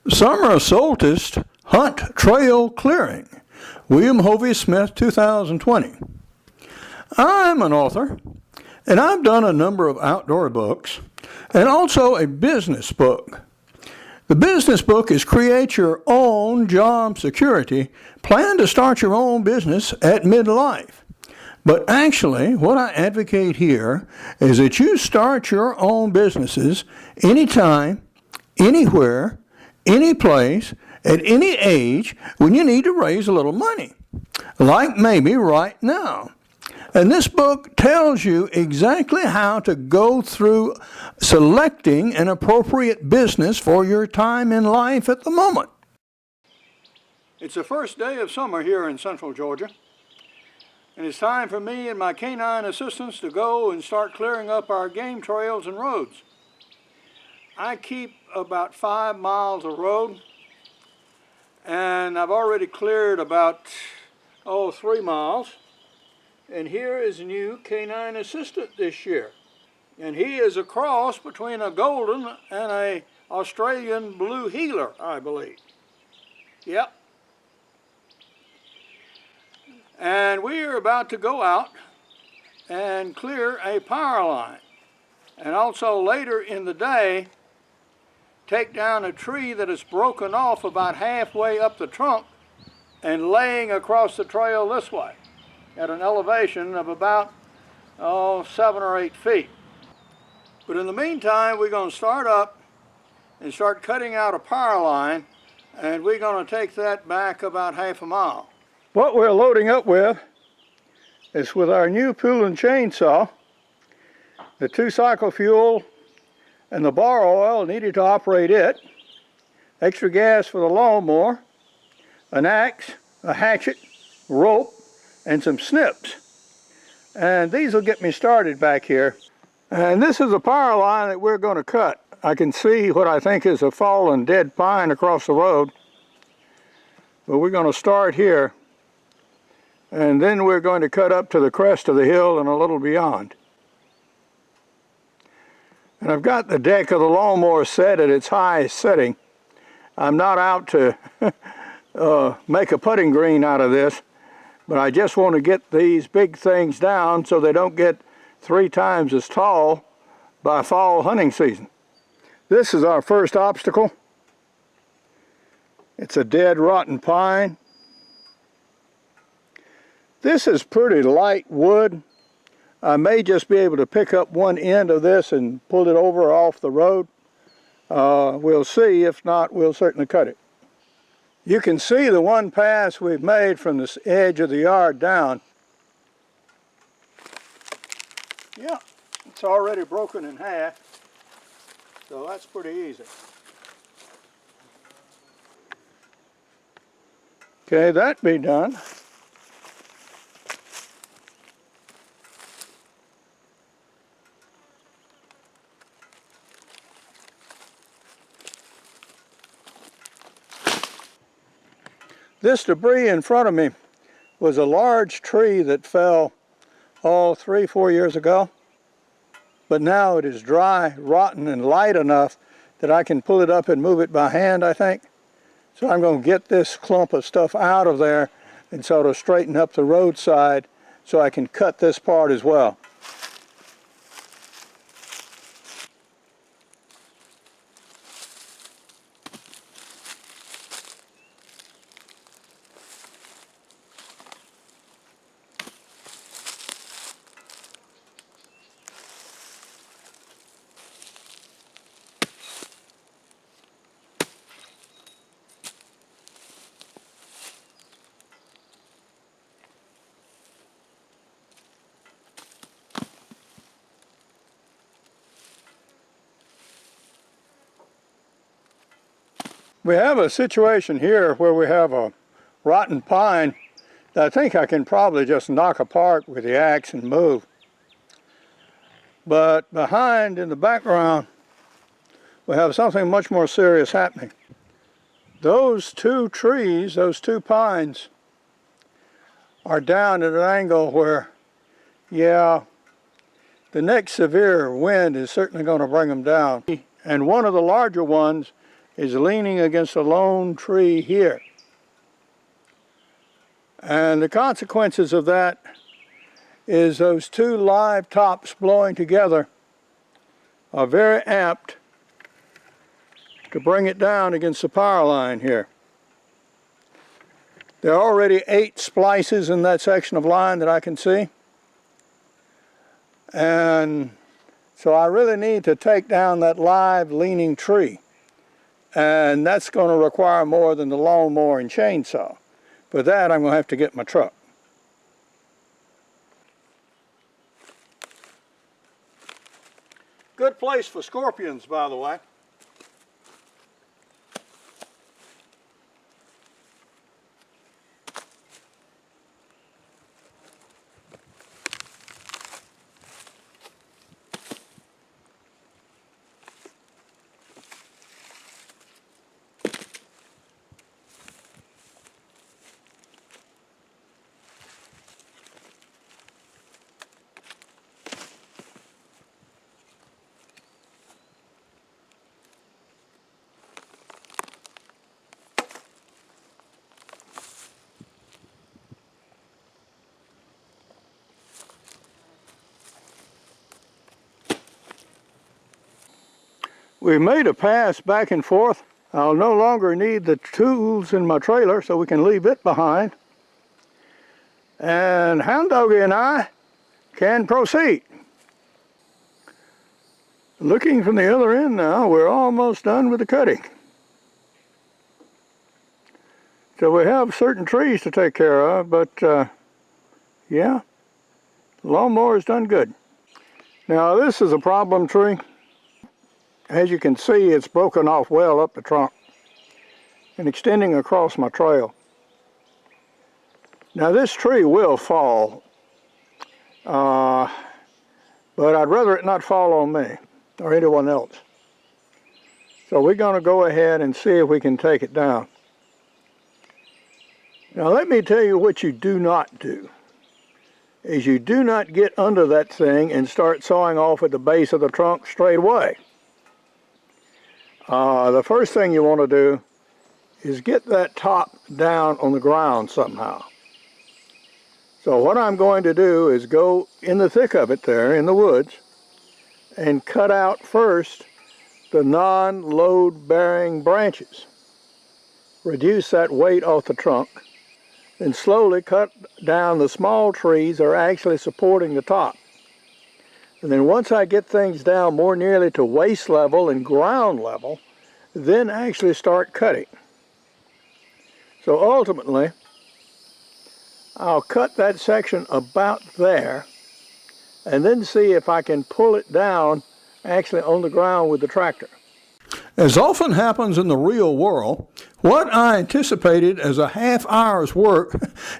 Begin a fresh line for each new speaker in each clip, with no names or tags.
Summer Solstice Hunt Trail Clearing. William Hovey Smith, 2020. I'm an author, and I've done a number of outdoor books, and also a business book. The business book is Create Your Own Job Security. Plan to start your own business at midlife. But actually, what I advocate here is that you start your own businesses anytime, anywhere, any place, at any age when you need to raise a little money, like maybe right now. And this book tells you exactly how to go through selecting an appropriate business for your time in life at the moment. It's the first day of summer here in central Georgia, and it's time for me and my canine assistants to go and start clearing up our game trails and roads. I keep about 5 miles of road, and I've already cleared about 3 miles. And here is a new canine assistant this year, and he is a cross between a golden and a Australian blue heeler, I believe. Yep. And we are about to go out and clear a power line, and also later in the day take down a tree that is broken off about halfway up the trunk and laying across the trail this way at an elevation of about 7 or 8 feet. But in the meantime, we're going to start up and start cutting out a power line, and we're going to take that back about half a mile. What we're loading up with is with our new Poulan chainsaw, the 2-cycle fuel and the bar oil needed to operate it, extra gas for the lawnmower, an axe, a hatchet, rope, and some snips. And these will get me started back here. And this is a power line that we're going to cut. I can see what I think is a fallen dead pine across the road. But we're going to start here, and then we're going to cut up to the crest of the hill and a little beyond. And I've got the deck of the lawnmower set at its highest setting. I'm not out to make a putting green out of this, but I just want to get these big things down so they don't get 3 times as tall by fall hunting season. This is our first obstacle. It's a dead rotten pine. This is pretty light wood. I may just be able to pick up one end of this and pull it over off the road. We'll see. If not, we'll certainly cut it. You can see the one pass we've made from the edge of the yard down. Yeah, it's already broken in half, so that's pretty easy. Okay, that be done. This debris in front of me was a large tree that fell 3-4 years ago, but now it is dry, rotten, and light enough that I can pull it up and move it by hand, I think. So I'm going to get this clump of stuff out of there and sort of straighten up the roadside so I can cut this part as well. We have a situation here where we have a rotten pine that I think I can probably just knock apart with the axe and move. But behind, in the background, we have something much more serious happening. Those 2 trees, those 2 pines, are down at an angle where, yeah, the next severe wind is certainly going to bring them down. And one of the larger ones is leaning against a lone tree here. And the consequences of that is those two live tops blowing together are very apt to bring it down against the power line here. There are already 8 splices in that section of line that I can see. And so I really need to take down that live leaning tree. And that's going to require more than the lawnmower and chainsaw. For that, I'm going to have to get my truck. Good place for scorpions, by the way. We made a pass back and forth. I'll no longer need the tools in my trailer, so we can leave it behind. And Hound Doggy and I can proceed. Looking from the other end now, we're almost done with the cutting. So we have certain trees to take care of, but yeah, the lawnmower's done good. Now this is a problem tree. As you can see, it's broken off well up the trunk and extending across my trail. Now this tree will fall, but I'd rather it not fall on me or anyone else. So we're going to go ahead and see if we can take it down. Now let me tell you what you do not do, is you do not get under that thing and start sawing off at the base of the trunk straight away. The first thing you want to do is get that top down on the ground somehow. So what I'm going to do is go in the thick of it there in the woods and cut out first the non-load bearing branches. Reduce that weight off the trunk, then slowly cut down the small trees that are actually supporting the top. And then once I get things down more nearly to waist level and ground level, then actually start cutting. So ultimately, I'll cut that section about there and then see if I can pull it down actually on the ground with the tractor. As often happens in the real world, what I anticipated as a half hour's work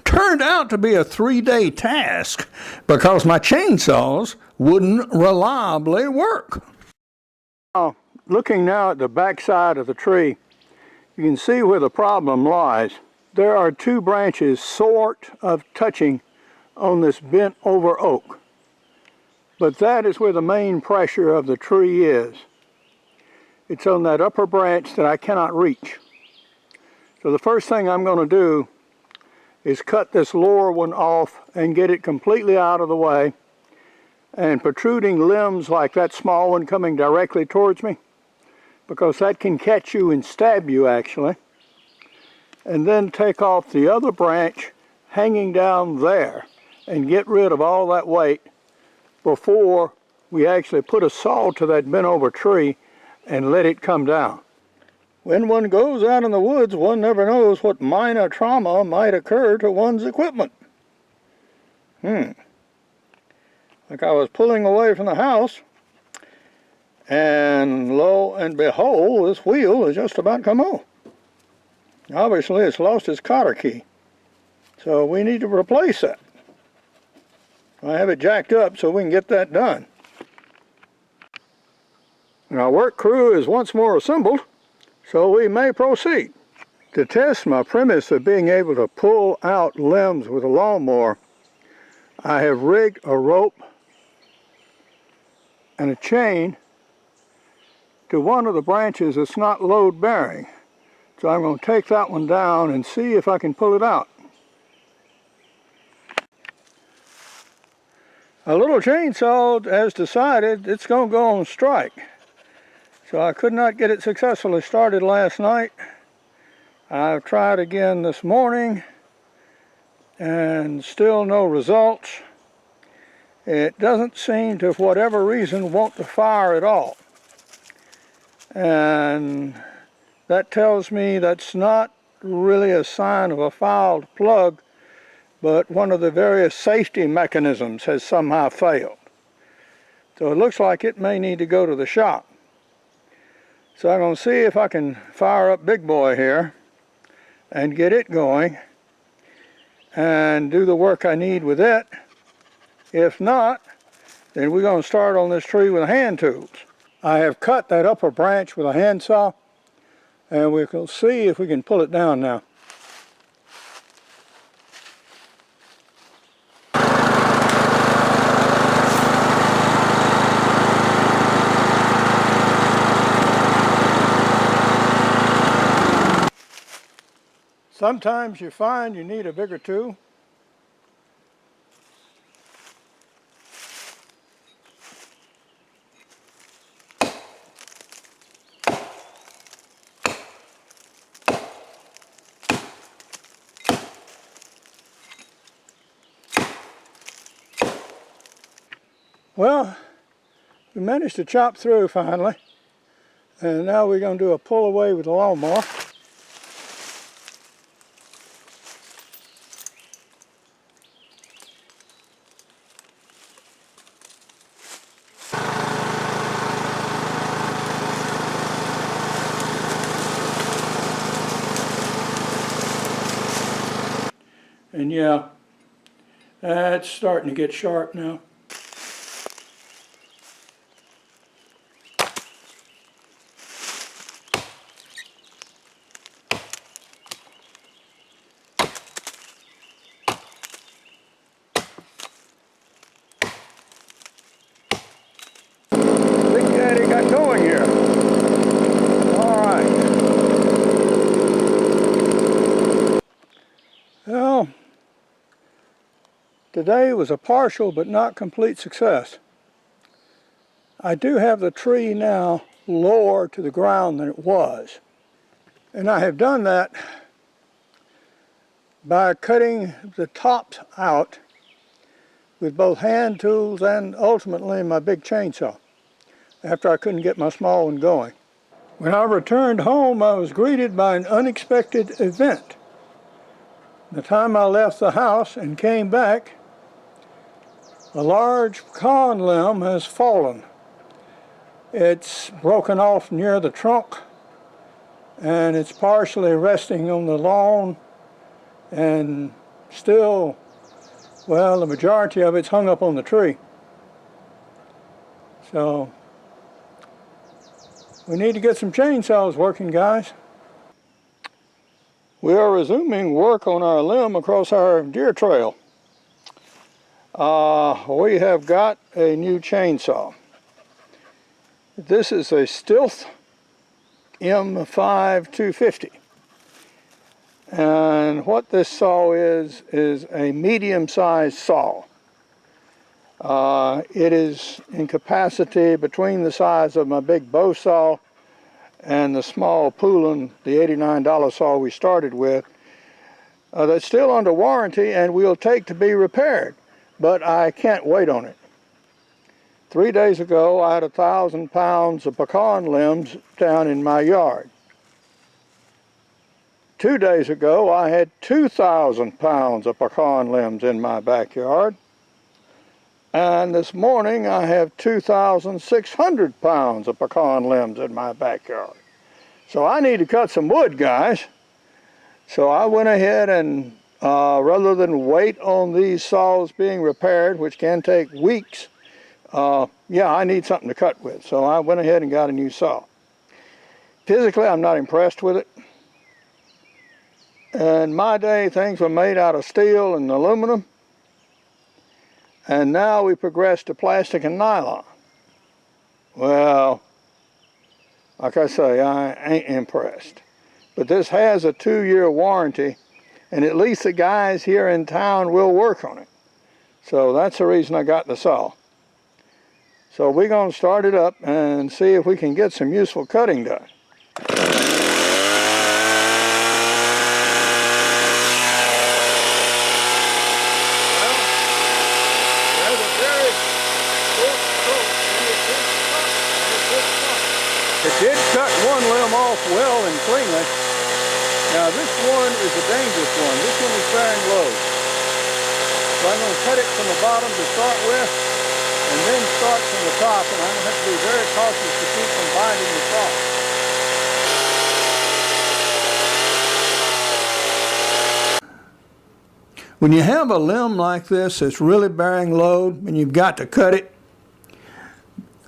turned out to be a 3-day task because my chainsaws wouldn't reliably work. Looking now at the back side of the tree, you can see where the problem lies. There are 2 branches sort of touching on this bent over oak, but that is where the main pressure of the tree is. It's on that upper branch that I cannot reach. So the first thing I'm going to do is cut this lower one off and get it completely out of the way. And protruding limbs like that small one coming directly towards me, because that can catch you and stab you actually. And then take off the other branch hanging down there and get rid of all that weight before we actually put a saw to that bent over tree and let it come down. When one goes out in the woods, one never knows what minor trauma might occur to one's equipment. Like I was pulling away from the house, and lo and behold, this wheel is just about come off. Obviously, it's lost its cotter key, so we need to replace that. I have it jacked up so we can get that done. Our work crew is once more assembled, so we may proceed. To test my premise of being able to pull out limbs with a lawnmower, I have rigged a rope and a chain to one of the branches that's not load bearing. So I'm going to take that one down and see if I can pull it out. A little chainsaw has decided it's going to go on strike. So I could not get it successfully started last night. I've tried again this morning and still no results. It doesn't seem to, for whatever reason, want to fire at all. And that tells me that's not really a sign of a fouled plug, but one of the various safety mechanisms has somehow failed. So it looks like it may need to go to the shop. So I'm going to see if I can fire up Big Boy here and get it going and do the work I need with it. If not, then we're going to start on this tree with hand tools. I have cut that upper branch with a handsaw, and we will see if we can pull it down now. Sometimes you find you need a bigger tool. Well, we managed to chop through finally, and now we're going to do a pull away with the lawnmower. And yeah, that's starting to get sharp now. Big Daddy got going here. All right. Well, today was a partial but not complete success. I do have the tree now lower to the ground than it was. And I have done that by cutting the tops out with both hand tools and ultimately my big chainsaw, after I couldn't get my small one going. When I returned home, I was greeted by an unexpected event. The time I left the house and came back, a large pecan limb has fallen. It's broken off near the trunk, and it's partially resting on the lawn, and still, well, the majority of it's hung up on the tree. So we need to get some chainsaws working, guys. We are resuming work on our limb across our deer trail. We have got a new chainsaw. This is a Stihl M5 250. And what this saw is a medium-sized saw. It is in capacity between the size of my big bow saw and the small Poulin, the $89 saw we started with. That's still under warranty and will take to be repaired, but I can't wait on it. 3 days ago, I had 1,000 pounds of pecan limbs down in my yard. 2 days ago, I had 2,000 pounds of pecan limbs in my backyard. And this morning, I have 2,600 pounds of pecan limbs in my backyard. So I need to cut some wood, guys. So I went ahead and rather than wait on these saws being repaired, which can take weeks, yeah, I need something to cut with. So I went ahead and got a new saw. Physically, I'm not impressed with it. In my day, things were made out of steel and aluminum. And now we progress to plastic and nylon. Well, like I say, I ain't impressed. But this has a 2-year warranty, and at least the guys here in town will work on it. So that's the reason I got the saw. So we're going to start it up and see if we can get some useful cutting done. It did cut one limb off well and cleanly. Now this one is a dangerous one. This one is bearing load. So I'm going to cut it from the bottom to start with, and then start from the top, and I'm going to have to be very cautious to keep from binding the saw. When you have a limb like this that's really bearing load and you've got to cut it,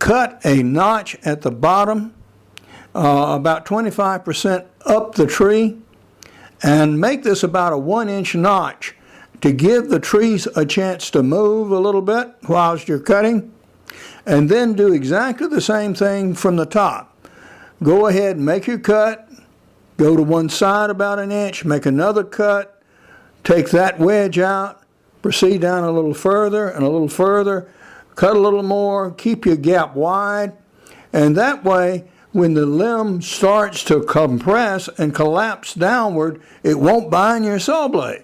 cut a notch at the bottom, about 25% up the tree, and make this about a 1-inch notch to give the trees a chance to move a little bit whilst you're cutting, and then do exactly the same thing from the top. Go ahead and make your cut, go to one side about 1 inch, make another cut, take that wedge out, proceed down a little further and a little further, cut a little more, keep your gap wide, and that way when the limb starts to compress and collapse downward, it won't bind your saw blade.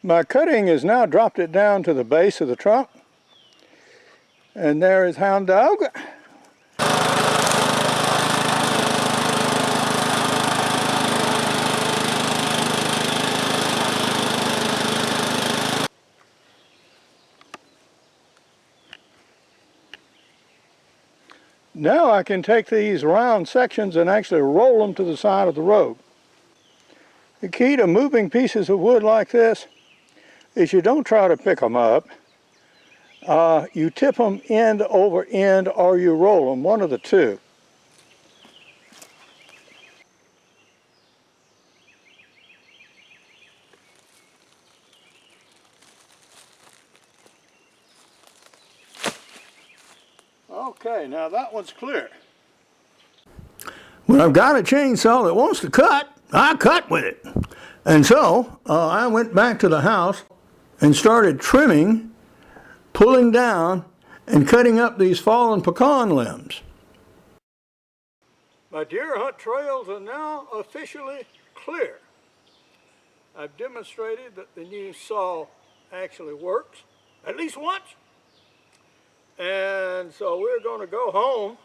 My cutting has now dropped it down to the base of the trunk, and there is Hound Dog. Now I can take these round sections and actually roll them to the side of the road. The key to moving pieces of wood like this is you don't try to pick them up. You tip them end over end, or you roll them, one of the two. Okay, now that one's clear. When I've got a chainsaw that wants to cut, I cut with it. And so I went back to the house and started trimming, pulling down, and cutting up these fallen pecan limbs. My deer hunt trails are now officially clear. I've demonstrated that the new saw actually works, at least once. And so we're going to go home,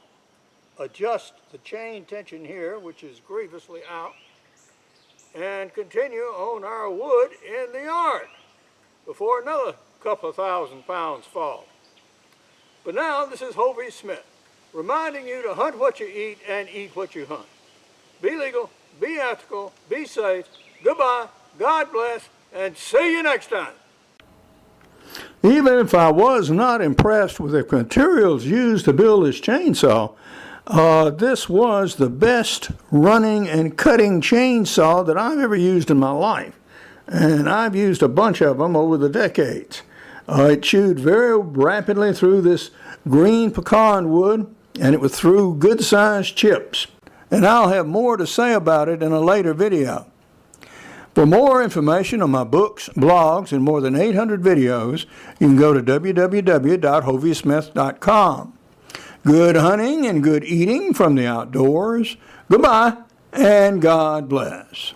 adjust the chain tension here, which is grievously out, and continue on our wood in the yard before another couple of 1,000 pounds fall. But now, this is Hovey Smith, reminding you to hunt what you eat and eat what you hunt. Be legal, be ethical, be safe. Goodbye, God bless, and see you next time. Even if I was not impressed with the materials used to build this chainsaw, this was the best running and cutting chainsaw that I've ever used in my life. And I've used a bunch of them over the decades. It chewed very rapidly through this green pecan wood, and it was through good-sized chips. And I'll have more to say about it in a later video. For more information on my books, blogs, and more than 800 videos, you can go to www.hoveysmith.com. Good hunting and good eating from the outdoors. Goodbye, and God bless.